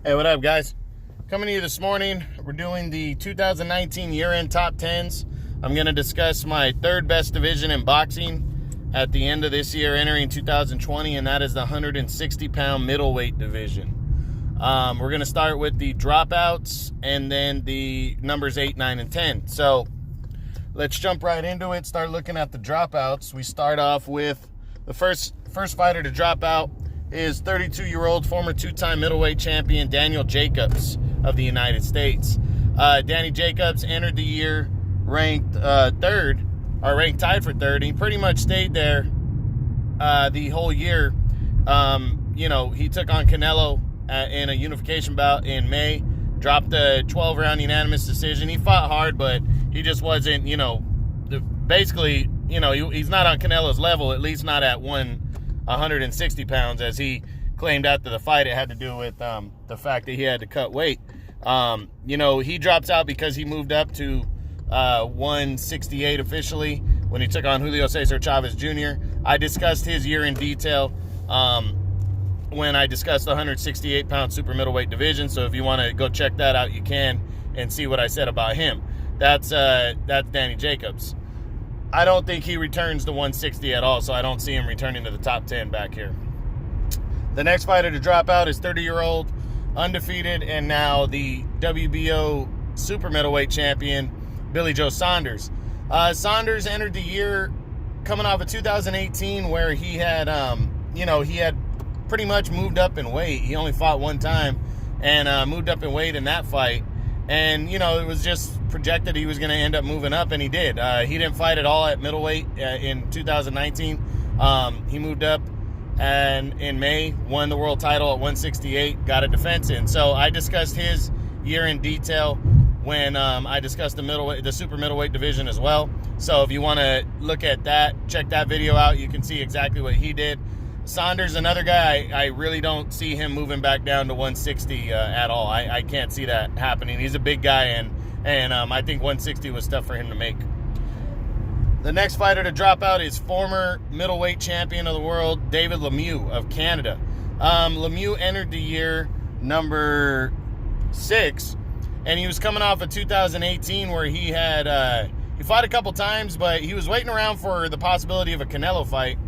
Hey, what up, guys? Coming to you this morning, we're doing the 2019 year-end top 10s. I'm going to discuss my third best division in boxing at the end of this year, entering 2020, and that is the 160-pound middleweight division. We're going to start with the dropouts and then the numbers 8, 9, and 10. So let's jump right into it, start looking at the dropouts. We start off with the first fighter to drop out is 32-year-old former two-time middleweight champion Daniel Jacobs of the United States. Danny Jacobs entered the year ranked tied for third. He pretty much stayed there the whole year. He took on Canelo in a unification bout in May, dropped a 12-round unanimous decision. He fought hard, but he just wasn't, he's not on Canelo's level, at least not at 160 pounds, as he claimed after the fight. It had to do with the fact that he had to cut weight. He drops out because he moved up to 168 officially when he took on Julio Cesar Chavez Jr. I discussed his year in detail when I discussed the 168-pound super middleweight division. So if you want to go check that out, you can, and see what I said about him. That's Danny Jacobs. I don't think he returns to 160 at all, so I don't see him returning to the top 10 back here. The next fighter to drop out is 30-year-old, undefeated, and now the WBO super middleweight champion, Billy Joe Saunders. Saunders entered the year coming off of 2018, where he had pretty much moved up in weight. He only fought one time and moved up in weight in that fight. And, it was just projected he was going to end up moving up, and he did. He didn't fight at all at middleweight in 2019. He moved up and in May, won the world title at 168, got a defense in. So I discussed his year in detail when I discussed the super middleweight division as well. So if you want to look at that, check that video out. You can see exactly what he did. Saunders, another guy, I really don't see him moving back down to 160 at all. I can't see that happening. He's a big guy, and I think 160 was tough for him to make. The next fighter to drop out is former middleweight champion of the world, David Lemieux of Canada. Lemieux entered the year number 6, and he was coming off of 2018, where he fought a couple times, but he was waiting around for the possibility of a Canelo fight.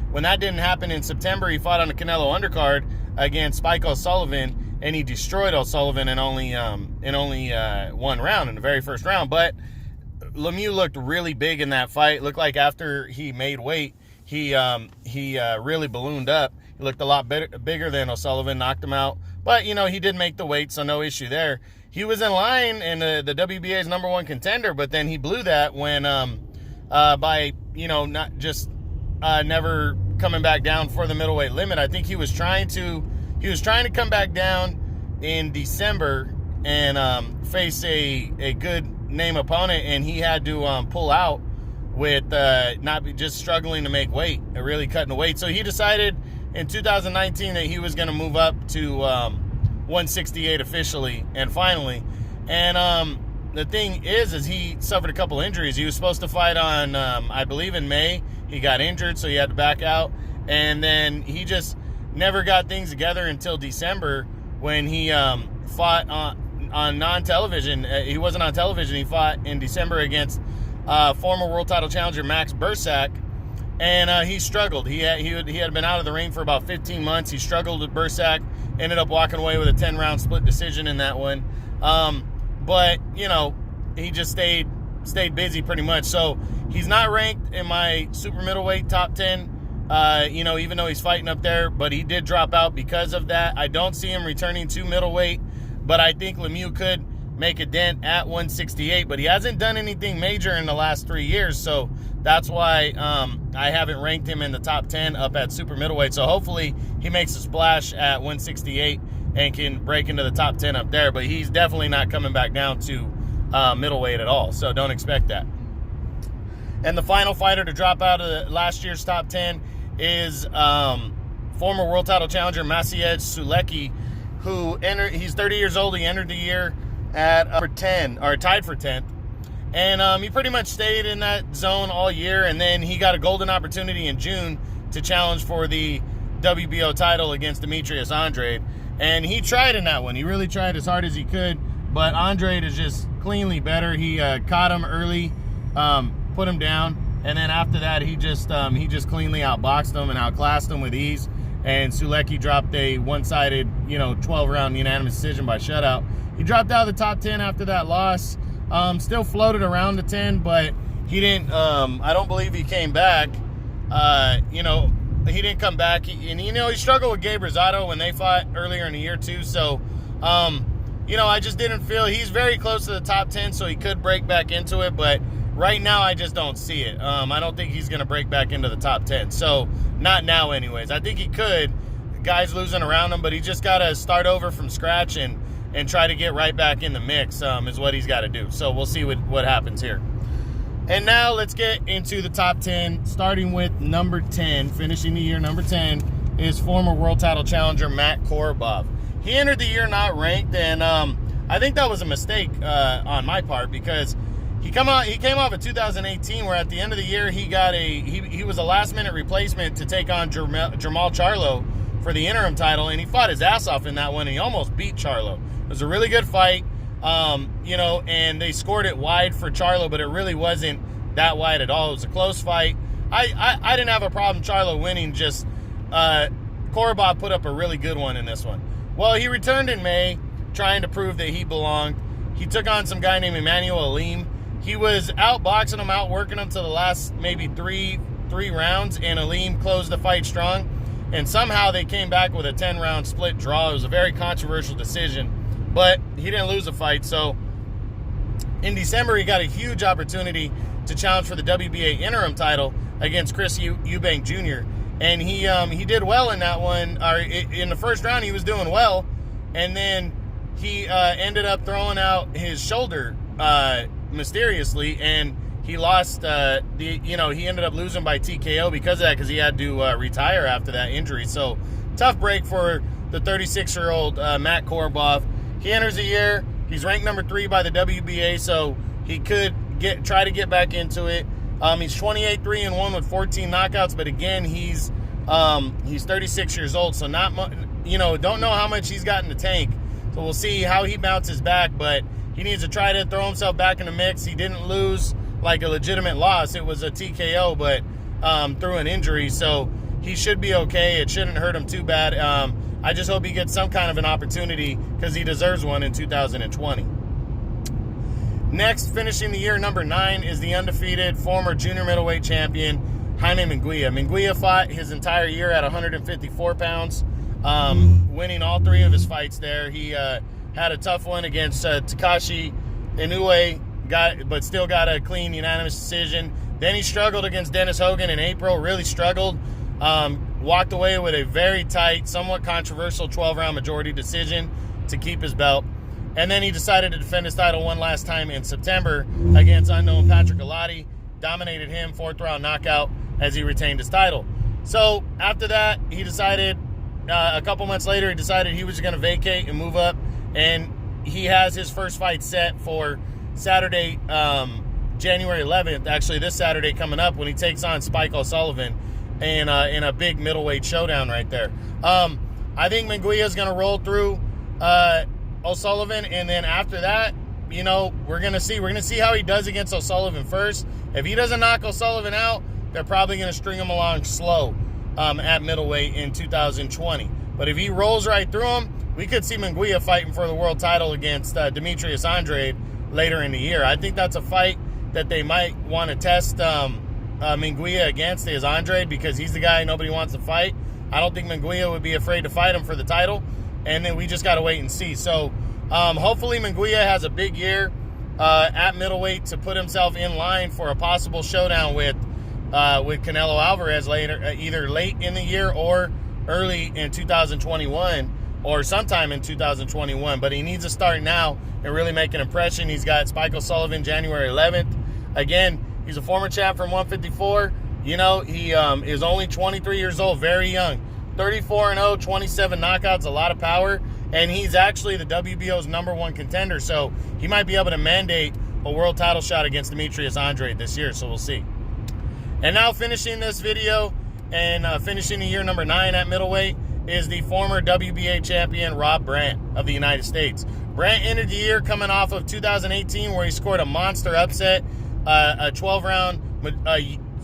When that didn't happen in September, he fought on a Canelo undercard against Spike O'Sullivan, and he destroyed O'Sullivan in only one round, in the very first round. But Lemieux looked really big in that fight. Looked like after he made weight, he really ballooned up. He looked a lot bigger than O'Sullivan, knocked him out. But, he did make the weight, so no issue there. He was in line in the WBA's number one contender, but then he blew that when never coming back down for the middleweight limit. I think he was trying to come back down in December and face a good name opponent, and he had to pull out with not just struggling to make weight, really cutting the weight. So he decided in 2019 that he was going to move up to 168 officially and finally. And the thing is he suffered a couple injuries. He was supposed to fight on, I believe, in May. He got injured, so he had to back out. And then he just never got things together until December, when he fought on non-television. He wasn't on television. He fought in December against former world title challenger Max Bursak, and he struggled. He had been out of the ring for about 15 months. He struggled with Bursak, ended up walking away with a 10-round split decision in that one. But he just stayed busy pretty much. So he's not ranked in my super middleweight top 10, even though he's fighting up there, but he did drop out because of that. I don't see him returning to middleweight, but I think Lemieux could make a dent at 168, but he hasn't done anything major in the last 3 years, so that's why I haven't ranked him in the top 10 up at super middleweight. So hopefully he makes a splash at 168 and can break into the top 10 up there, but he's definitely not coming back down to middleweight at all, so don't expect that. And the final fighter to drop out of last year's top 10 is former world title challenger Maciej Sulecki, he's 30 years old. He entered the year at tied for 10th. And he pretty much stayed in that zone all year, and then he got a golden opportunity in June to challenge for the WBO title against Demetrius Andrade. And he tried in that one. He really tried as hard as he could, but Andrade is just cleanly better. He caught him early, put him down, and then after that, he just cleanly outboxed him and outclassed him with ease. And Sulecki dropped a one-sided, 12-round unanimous decision by shutout. He dropped out of the top 10 after that loss. Still floated around the 10, but he didn't. I don't believe he came back. He didn't come back. He struggled with Gabe Rosado when they fought earlier in the year too. So, I just didn't feel he's very close to the top 10, so he could break back into it. But right now, I just don't see it. I don't think he's going to break back into the top 10. So, not now anyways. I think he could. Guys losing around him, but he just got to start over from scratch and try to get right back in the mix is what he's got to do. So, we'll see what happens here. And now let's get into the top 10, starting with number 10. Finishing the year, number 10 is former world title challenger Matt Korobov. He entered the year not ranked, and I think that was a mistake on my part because he came off of 2018, where at the end of the year he was a last-minute replacement to take on Jermall Charlo for the interim title, and he fought his ass off in that one, and he almost beat Charlo. It was a really good fight. And they scored it wide for Charlo, but it really wasn't that wide at all. It was a close fight. I didn't have a problem Charlo winning, just Korobov put up a really good one in this one. Well, he returned in May, trying to prove that he belonged. He took on some guy named Emmanuel Alim. He was outboxing him, outworking him to the last maybe three rounds, and Alim closed the fight strong. And somehow they came back with a 10-round split draw. It was a very controversial decision, but he didn't lose a fight. So in December, he got a huge opportunity to challenge for the WBA interim title against Chris Eubank Jr. And he did well in that one. In the first round, he was doing well, and then he ended up throwing out his shoulder mysteriously, and he lost. He ended up losing by TKO because of that, because he had to retire after that injury. So tough break for the 36-year-old Matt Korobov. He enters the year. He's ranked number 3 by the WBA, so he could try to get back into it. He's 28-3-1 with 14 knockouts, but again, he's 36 years old, so not much. Don't know how much he's got in the tank. So we'll see how he bounces back, but he needs to try to throw himself back in the mix. He didn't lose like a legitimate loss. It was a TKO, but through an injury, so he should be okay. It shouldn't hurt him too bad. I just hope he gets some kind of an opportunity, because he deserves one in 2020. Next, finishing the year, number 9, is the undefeated former junior middleweight champion, Jaime Munguia. Munguia fought his entire year at 154 pounds, winning all 3 of his fights there. He had a tough one against Takashi Inoue, but still got a clean unanimous decision. Then he struggled against Dennis Hogan in April, really struggled. Walked away with a very tight, somewhat controversial 12-round majority decision to keep his belt. And then he decided to defend his title one last time in September against unknown Patrick Alati. Dominated him, 4th-round knockout, as he retained his title. So after that, he decided, a couple months later, he decided he was just going to vacate and move up. And he has his first fight set for Saturday, January 11th, actually this Saturday coming up, when he takes on Spike O'Sullivan in a big middleweight showdown right there. I think Munguia is going to roll through O'Sullivan, and then after that, we're going to see. We're going to see how he does against O'Sullivan first. If he doesn't knock O'Sullivan out, they're probably going to string him along slow at middleweight in 2020. But if he rolls right through him, we could see Munguia fighting for the world title against Demetrius Andrade later in the year. I think that's a fight that they might want to test Munguia against, is Andrade, because he's the guy nobody wants to fight. I don't think Munguia would be afraid to fight him for the title, and then we just got to wait and see. So hopefully Munguia has a big year at middleweight to put himself in line for a possible showdown with Canelo Alvarez later, either late in the year or early in 2021, or sometime in 2021. But he needs to start now and really make an impression. He's got Spike O'Sullivan January 11th. Again, he's a former champ from 154. He is only 23 years old, very young. 34-0, 27 knockouts, a lot of power. And he's actually the WBO's #1 contender. So he might be able to mandate a world title shot against Demetrius Andrade this year. So we'll see. And now finishing this video and finishing the year number 9 at middleweight is the former WBA champion Rob Brandt of the United States. Brandt ended the year coming off of 2018 where he scored a monster upset, a 12-round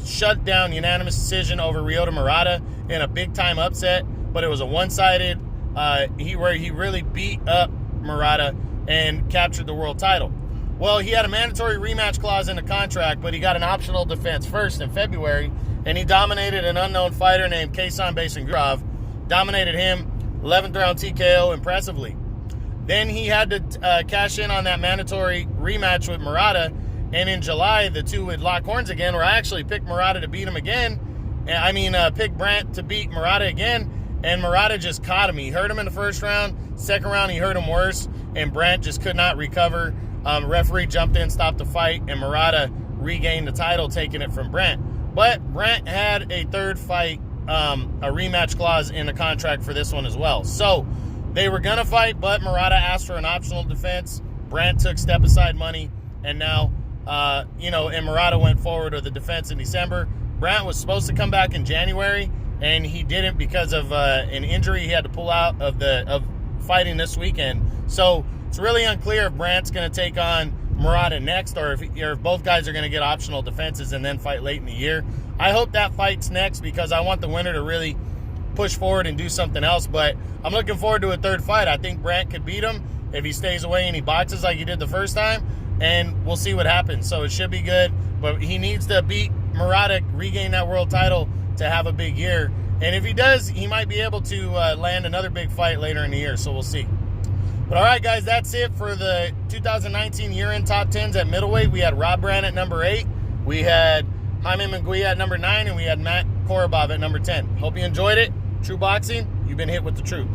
shut-down unanimous decision over Ryota Murata in a big-time upset, but it was a one-sided where he really beat up Murata and captured the world title. Well, he had a mandatory rematch clause in the contract, but he got an optional defense first in February, and he dominated an unknown fighter named Kaysan Basingurov, dominated him, 11th round TKO impressively. Then he had to cash in on that mandatory rematch with Murata, and in July, the two would lock horns again, where I actually picked Murata to beat him again. Picked Brandt to beat Murata again, and Murata just caught him. He hurt him in the first round. Second round, he hurt him worse, and Brandt just could not recover. Referee jumped in, stopped the fight, and Murata regained the title, taking it from Brandt. But Brandt had a third fight, a rematch clause in the contract for this one as well. So they were going to fight, but Murata asked for an optional defense. Brandt took step-aside money, and now, and Murata went forward with the defense in December. Brandt was supposed to come back in January, and he didn't because of an injury he had to pull out of fighting this weekend. So it's really unclear if Brandt's going to take on Murata next, or if both guys are going to get optional defenses and then fight late in the year. I hope that fight's next because I want the winner to really push forward and do something else. But I'm looking forward to a third fight. I think Brandt could beat him if he stays away and he boxes like he did the first time, and we'll see what happens. So it should be good, but he needs to beat Murata, regain that world title to have a big year. And if he does, he might be able to land another big fight later in the year, so we'll see. But all right, guys, that's it for the 2019 year-end top 10s at middleweight. We had Rob Brandt at number 8. We had Jaime Munguia at number 9, and we had Matt Korobov at number 10. Hope you enjoyed it. True Boxing, you've been hit with the truth.